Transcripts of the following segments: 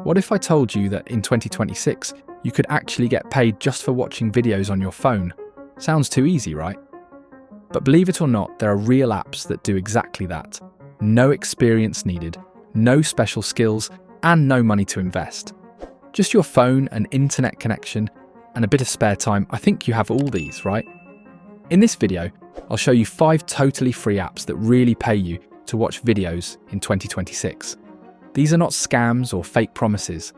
What if I told you that in 2026, you could actually get paid just for watching videos on your phone? Sounds too easy, right? But believe it or not, there are real apps that do exactly that. No experience needed, no special skills, and no money to invest. Just your phone, an internet connection, and a bit of spare time. I think you have all these, right? In this video, I'll show you 5 totally free apps that really pay you to watch videos in 2026. These are not scams or fake promises.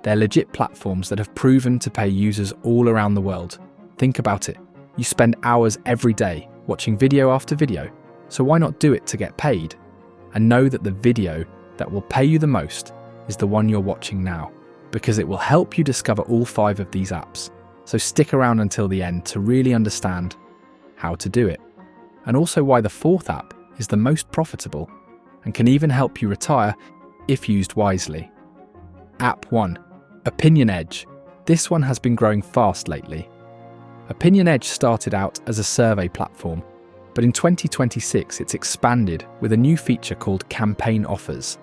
They're legit platforms that have proven to pay users all around the world. Think about it. You spend hours every day watching video after video, so why not do it to get paid? And know that the video that will pay you the most is the one you're watching now, because it will help you discover all 5 of these apps. So stick around until the end to really understand how to do it. And also why the 4th app is the most profitable and can even help you retire if used wisely. App 1. Opinion Edge. This one has been growing fast lately. Opinion Edge started out as a survey platform, but in 2026 it's expanded with a new feature called campaign offers.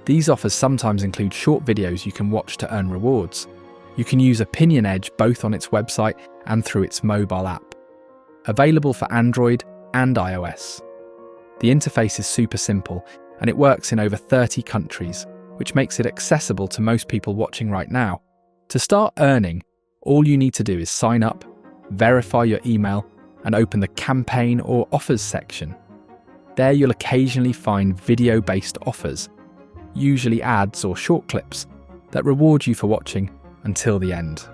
These offers sometimes include short videos you can watch to earn rewards. You can use Opinion Edge both on its website and through its mobile app. Available for Android and iOS. The interface is super simple and it works in over 30 countries, which makes it accessible to most people watching right now. To start earning, all you need to do is sign up, verify your email, and open the campaign or offers section. There you'll occasionally find video-based offers, usually ads or short clips, that reward you for watching until the end.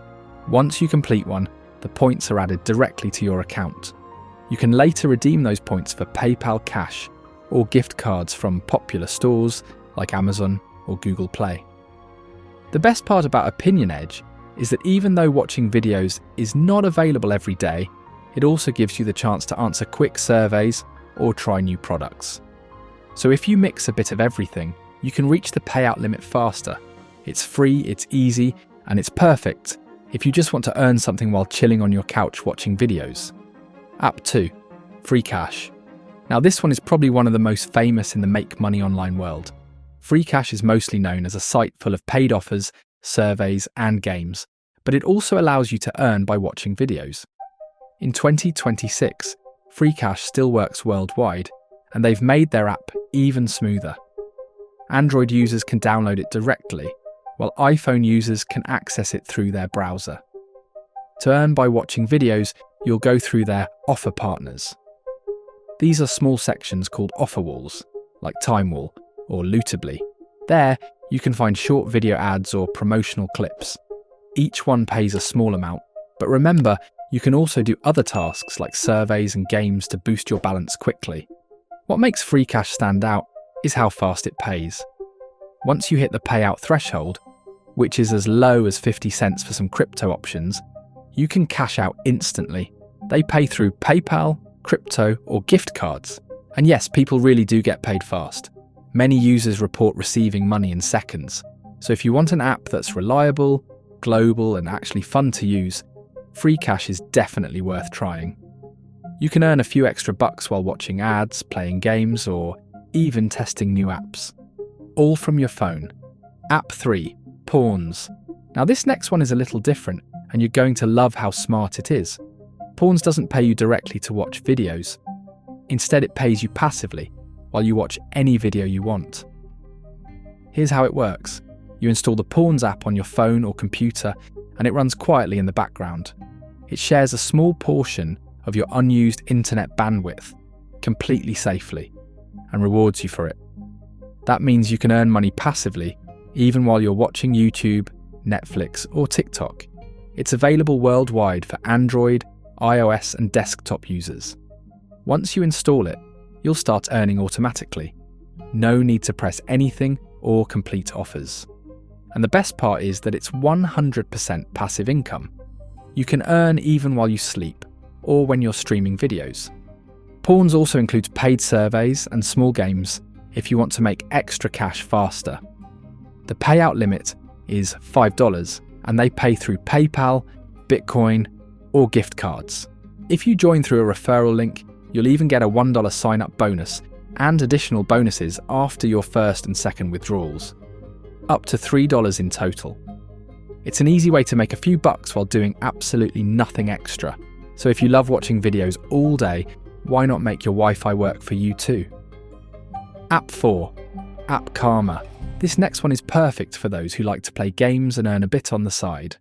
Once you complete one, the points are added directly to your account. You can later redeem those points for PayPal Cash or gift cards from popular stores like Amazon or Google Play. The best part about Opinion Edge is that even though watching videos is not available every day, it also gives you the chance to answer quick surveys or try new products. So if you mix a bit of everything, you can reach the payout limit faster. It's free, it's easy, and it's perfect if you just want to earn something while chilling on your couch watching videos. App 2. Free Cash. Now this one is probably one of the most famous in the make money online world. Free Cash is mostly known as a site full of paid offers, surveys, and games, but it also allows you to earn by watching videos. In 2026, Free Cash still works worldwide, and they've made their app even smoother. Android users can download it directly, while iPhone users can access it through their browser. To earn by watching videos, you'll go through their offer partners. These are small sections called offer walls, like Time Wall or Lootably. There, you can find short video ads or promotional clips. Each one pays a small amount, but remember, you can also do other tasks like surveys and games to boost your balance quickly. What makes Free Cash stand out is how fast it pays. Once you hit the payout threshold, which is as low as 50 cents for some crypto options, you can cash out instantly. They pay through PayPal, crypto, or gift cards. And yes, people really do get paid fast. Many users report receiving money in seconds. So if you want an app that's reliable, global, and actually fun to use, Free Cash is definitely worth trying. You can earn a few extra bucks while watching ads, playing games, or even testing new apps. All from your phone. App 3. Pawns. Now this next one is a little different, and you're going to love how smart it is. Pawns doesn't pay you directly to watch videos. Instead, it pays you passively while you watch any video you want. Here's how it works. You install the Pawns app on your phone or computer, and it runs quietly in the background. It shares a small portion of your unused internet bandwidth, completely safely, and rewards you for it. That means you can earn money passively, even while you're watching YouTube, Netflix, or TikTok. It's available worldwide for Android, iOS, and desktop users. Once you install it, you'll start earning automatically. No need to press anything or complete offers. And the best part is that it's 100% passive income. You can earn even while you sleep or when you're streaming videos. Pawns also includes paid surveys and small games if you want to make extra cash faster. The payout limit is $5 and they pay through PayPal, Bitcoin, or gift cards. If you join through a referral link, you'll even get a $1 sign-up bonus and additional bonuses after your first and second withdrawals. up to $3 in total. It's an easy way to make a few bucks while doing absolutely nothing extra. So if you love watching videos all day, why not make your Wi-Fi work for you too? App 4. App Karma. This next one is perfect for those who like to play games and earn a bit on the side.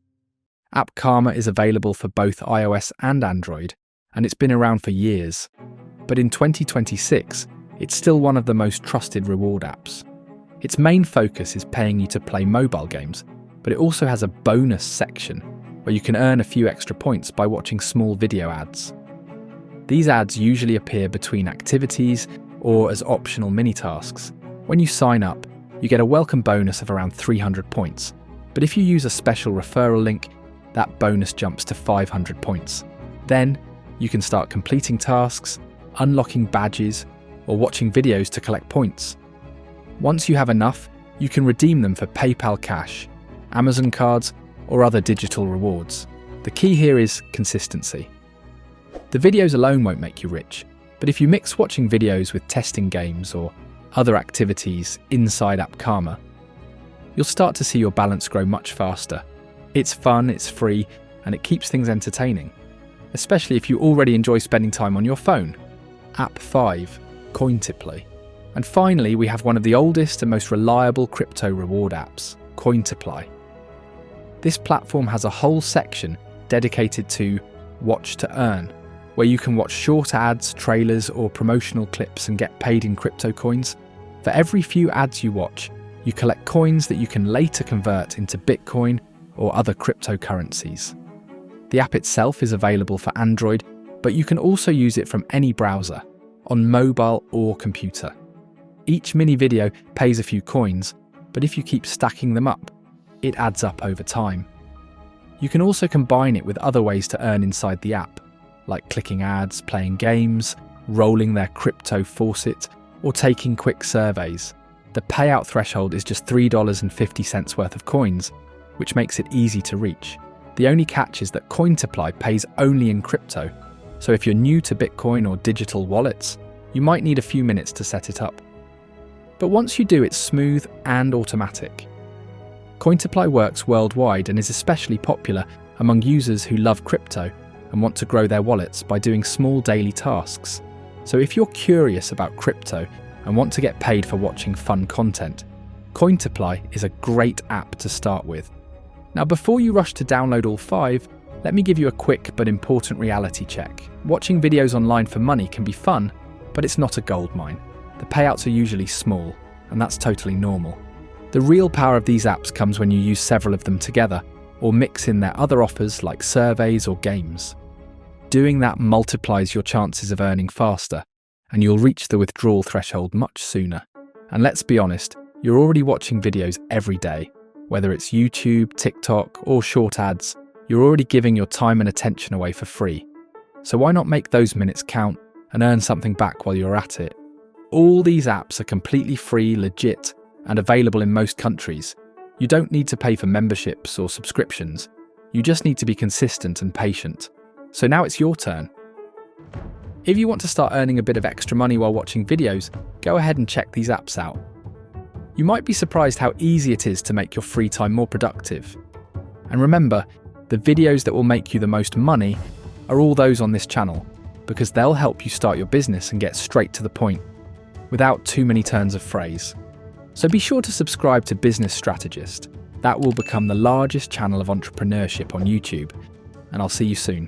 App Karma is available for both iOS and Android, and it's been around for years. But in 2026, it's still one of the most trusted reward apps. Its main focus is paying you to play mobile games, but it also has a bonus section where you can earn a few extra points by watching small video ads. These ads usually appear between activities or as optional mini-tasks. When you sign up, you get a welcome bonus of around 300 points, but if you use a special referral link, that bonus jumps to 500 points. Then, you can start completing tasks, unlocking badges, or watching videos to collect points. Once you have enough, you can redeem them for PayPal Cash, Amazon cards, or other digital rewards. The key here is consistency. The videos alone won't make you rich, but if you mix watching videos with testing games or other activities inside App Karma, you'll start to see your balance grow much faster. It's fun, it's free, and it keeps things entertaining, especially if you already enjoy spending time on your phone. App 5. Cointiply. And finally, we have one of the oldest and most reliable crypto reward apps, Cointiply. This platform has a whole section dedicated to Watch to Earn, where you can watch short ads, trailers, or promotional clips and get paid in crypto coins. For every few ads you watch, you collect coins that you can later convert into Bitcoin or other cryptocurrencies. The app itself is available for Android, but you can also use it from any browser, on mobile or computer. Each mini video pays a few coins, but if you keep stacking them up, it adds up over time. You can also combine it with other ways to earn inside the app, like clicking ads, playing games, rolling their crypto faucet, or taking quick surveys. The payout threshold is just $3.50 worth of coins, which makes it easy to reach. The only catch is that Cointiply pays only in crypto, so if you're new to Bitcoin or digital wallets, you might need a few minutes to set it up. But once you do, it's smooth and automatic. Cointiply works worldwide and is especially popular among users who love crypto and want to grow their wallets by doing small daily tasks. So if you're curious about crypto and want to get paid for watching fun content, Cointiply is a great app to start with. Now, before you rush to download all 5, let me give you a quick but important reality check. Watching videos online for money can be fun, but it's not a goldmine. The payouts are usually small, and that's totally normal. The real power of these apps comes when you use several of them together, or mix in their other offers like surveys or games. Doing that multiplies your chances of earning faster, and you'll reach the withdrawal threshold much sooner. And let's be honest, you're already watching videos every day. Whether it's YouTube, TikTok, or short ads, you're already giving your time and attention away for free. So why not make those minutes count and earn something back while you're at it? All these apps are completely free, legit, and available in most countries. You don't need to pay for memberships or subscriptions. You just need to be consistent and patient. So now it's your turn. If you want to start earning a bit of extra money while watching videos, go ahead and check these apps out. You might be surprised how easy it is to make your free time more productive. And remember, the videos that will make you the most money are all those on this channel, because they'll help you start your business and get straight to the point, without too many turns of phrase. So be sure to subscribe to Business Strategist. That will become the largest channel of entrepreneurship on YouTube, and I'll see you soon.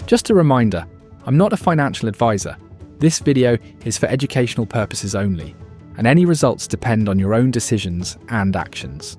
Just a reminder, I'm not a financial advisor. This video is for educational purposes only, and any results depend on your own decisions and actions.